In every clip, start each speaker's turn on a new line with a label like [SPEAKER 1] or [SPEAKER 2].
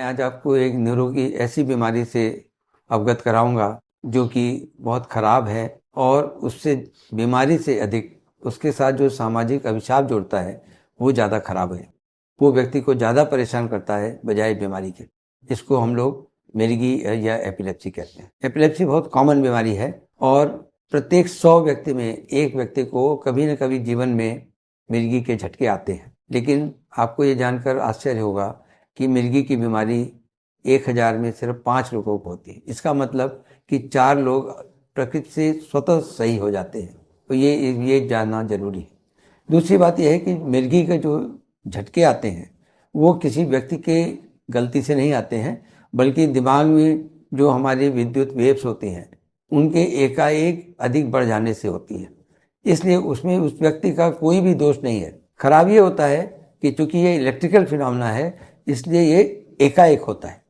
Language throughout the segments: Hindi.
[SPEAKER 1] आज आपको एक निरोगी ऐसी बीमारी से अवगत कराऊंगा जो कि बहुत खराब है और उससे बीमारी से अधिक उसके साथ जो सामाजिक अभिशाप जोड़ता है वो ज़्यादा खराब है। वो व्यक्ति को ज़्यादा परेशान करता है बजाय बीमारी के। इसको हम लोग मिर्गी या एपिलेप्सी कहते हैं। एपिलेप्सी बहुत कॉमन बीमारी है और प्रत्येक 100 व्यक्ति में एक व्यक्ति को कभी न कभी जीवन में मिर्गी के झटके आते हैं। लेकिन आपको ये जानकर आश्चर्य होगा कि मिर्गी की बीमारी 1000 में सिर्फ 5 लोगों को होती है। इसका मतलब कि 4 लोग प्रकृति से स्वतः सही हो जाते हैं। तो ये जानना जरूरी है। दूसरी बात यह है कि मिर्गी के जो झटके आते हैं वो किसी व्यक्ति के गलती से नहीं आते हैं, बल्कि दिमाग में जो हमारी विद्युत वेव्स होती हैं उनके एकाएक अधिक बढ़ जाने से होती है। इसलिए उसमें उस व्यक्ति का कोई भी दोष नहीं है। खराब ये होता है कि चूंकि ये इलेक्ट्रिकल फिनोमेना है इसलिए ये एकाएक होता है,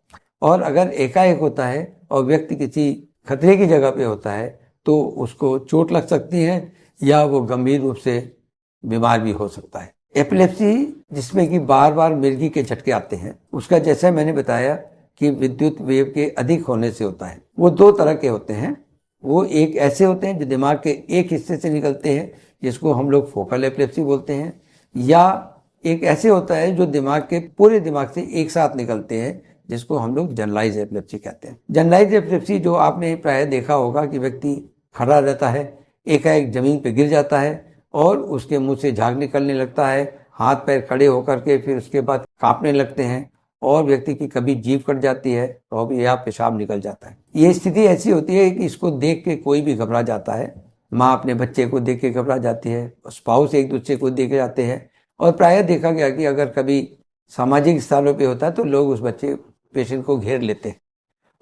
[SPEAKER 1] और अगर एकाएक होता है और व्यक्ति किसी खतरे की जगह पे होता है तो उसको चोट लग सकती है या वो गंभीर रूप से बीमार भी हो सकता है। एपिलेप्सी जिसमें कि बार बार मिर्गी के झटके आते हैं, उसका जैसा मैंने बताया कि विद्युत वेव के अधिक होने से होता है। वो 2 तरह के होते हैं। वो एक ऐसे होते हैं जो दिमाग के एक हिस्से से निकलते हैं जिसको हम लोग फोकल एपिलेप्सी बोलते हैं, या एक ऐसे होता है जो दिमाग के पूरे दिमाग से एक साथ निकलते हैं जिसको हम लोग जनरलाइज एपिलेप्सी कहते हैं। जनरलाइज एपिलेप्सी जो आपने प्राय देखा होगा कि व्यक्ति खड़ा रहता है, एकाएक जमीन पे गिर जाता है और उसके मुंह से झाग निकलने लगता है, हाथ पैर खड़े होकर के फिर उसके बाद कांपने लगते हैं और व्यक्ति की कभी जीभ कट जाती है और या पेशाब निकल जाता है। ये स्थिति ऐसी होती है कि इसको देख के कोई भी घबरा जाता है। माँ अपने बच्चे को देख के घबरा जाती है, स्पाउस एक दूसरे को देख जाते हैं, और प्रायः देखा गया कि अगर कभी सामाजिक स्थानों पे होता है तो लोग उस बच्चे पेशेंट को घेर लेते हैं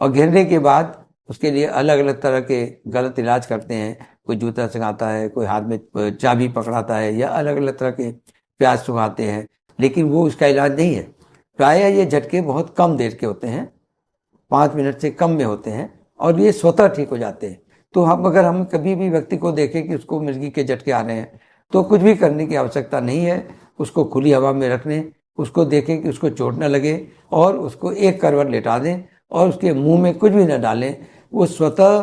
[SPEAKER 1] और घेरने के बाद उसके लिए अलग अलग तरह के गलत इलाज करते हैं। कोई जूता सिखाता है, कोई हाथ में चाबी पकड़ाता है या अलग अलग तरह के प्याज सुखाते हैं, लेकिन वो उसका इलाज नहीं है। प्रायः ये झटके बहुत कम देर के होते हैं, 5 मिनट से कम में होते हैं और ये स्वतः ठीक हो जाते हैं। तो अगर हम कभी भी व्यक्ति को देखें कि उसको मिर्गी के झटके आ रहे हैं तो कुछ भी करने की आवश्यकता नहीं है। उसको खुली हवा में रखने, उसको देखें कि उसको चोट न लगे और उसको एक करवट लेटा दें और उसके मुंह में कुछ भी न डालें। वो स्वतः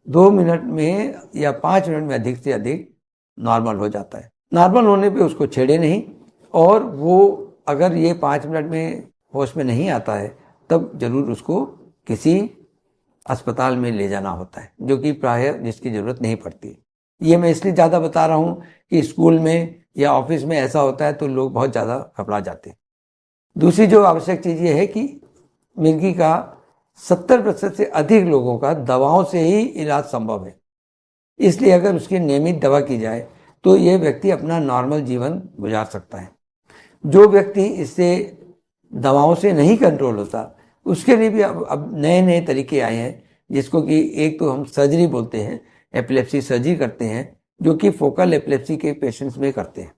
[SPEAKER 1] 2 मिनट में या 5 मिनट में अधिक से अधिक नॉर्मल हो जाता है। नॉर्मल होने पे उसको छेड़े नहीं, और वो अगर ये 5 मिनट में होश में नहीं आता है तब जरूर उसको किसी अस्पताल में ले जाना होता है, जो कि प्रायः जिसकी ज़रूरत नहीं पड़ती। ये मैं इसलिए ज़्यादा बता रहा हूँ कि स्कूल में या ऑफिस में ऐसा होता है तो लोग बहुत ज़्यादा घबरा जाते हैं। दूसरी जो आवश्यक चीज़ ये है कि मिर्गी का 70% से अधिक लोगों का दवाओं से ही इलाज संभव है। इसलिए अगर उसकी नियमित दवा की जाए तो ये व्यक्ति अपना नॉर्मल जीवन गुजार सकता है। जो व्यक्ति इससे दवाओं से नहीं कंट्रोल होता उसके लिए भी अब नए नए तरीके आए हैं, जिसको कि एक तो हम सर्जरी बोलते हैं, एपिलेप्सी सर्जरी करते हैं, जो कि फोकल एपिलेप्सी के पेशेंट्स में करते हैं।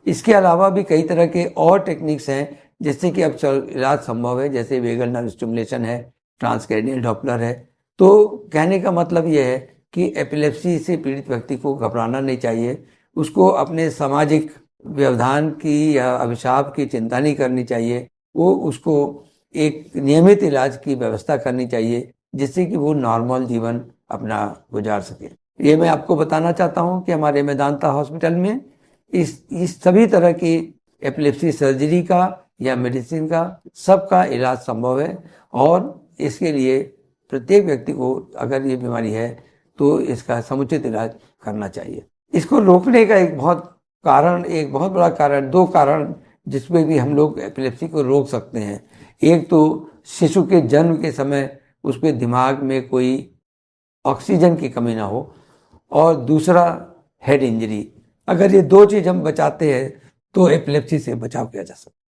[SPEAKER 1] इसके अलावा भी कई तरह के और टेक्निक्स हैं जिससे कि अब इलाज संभव है, जैसे वेगल नर्व स्टिमुलेशन है, ट्रांसक्रैनियल डॉपलर है। तो कहने का मतलब यह है कि एपिलेप्सी से पीड़ित व्यक्ति को घबराना नहीं चाहिए, उसको अपने सामाजिक व्यवधान की या अभिशाप की चिंता नहीं करनी चाहिए। वो उसको एक नियमित इलाज की व्यवस्था करनी चाहिए जिससे कि वो नॉर्मल जीवन अपना गुजार सके। ये मैं आपको बताना चाहता हूँ कि हमारे मेदांता हॉस्पिटल में इस सभी तरह की एपिलेप्सी सर्जरी का या मेडिसिन का सबका इलाज संभव है, और इसके लिए प्रत्येक व्यक्ति को अगर ये बीमारी है तो इसका समुचित इलाज करना चाहिए। इसको रोकने का एक बहुत बड़ा कारण, 2 कारण जिसमें भी हम लोग एपिलेप्सी को रोक सकते हैं। एक तो शिशु के जन्म के समय उसके दिमाग में कोई ऑक्सीजन की कमी ना हो, और दूसरा हेड इंजरी। अगर ये 2 चीज़ हम बचाते हैं तो एपिलेप्सी से बचाव किया जा सकता है।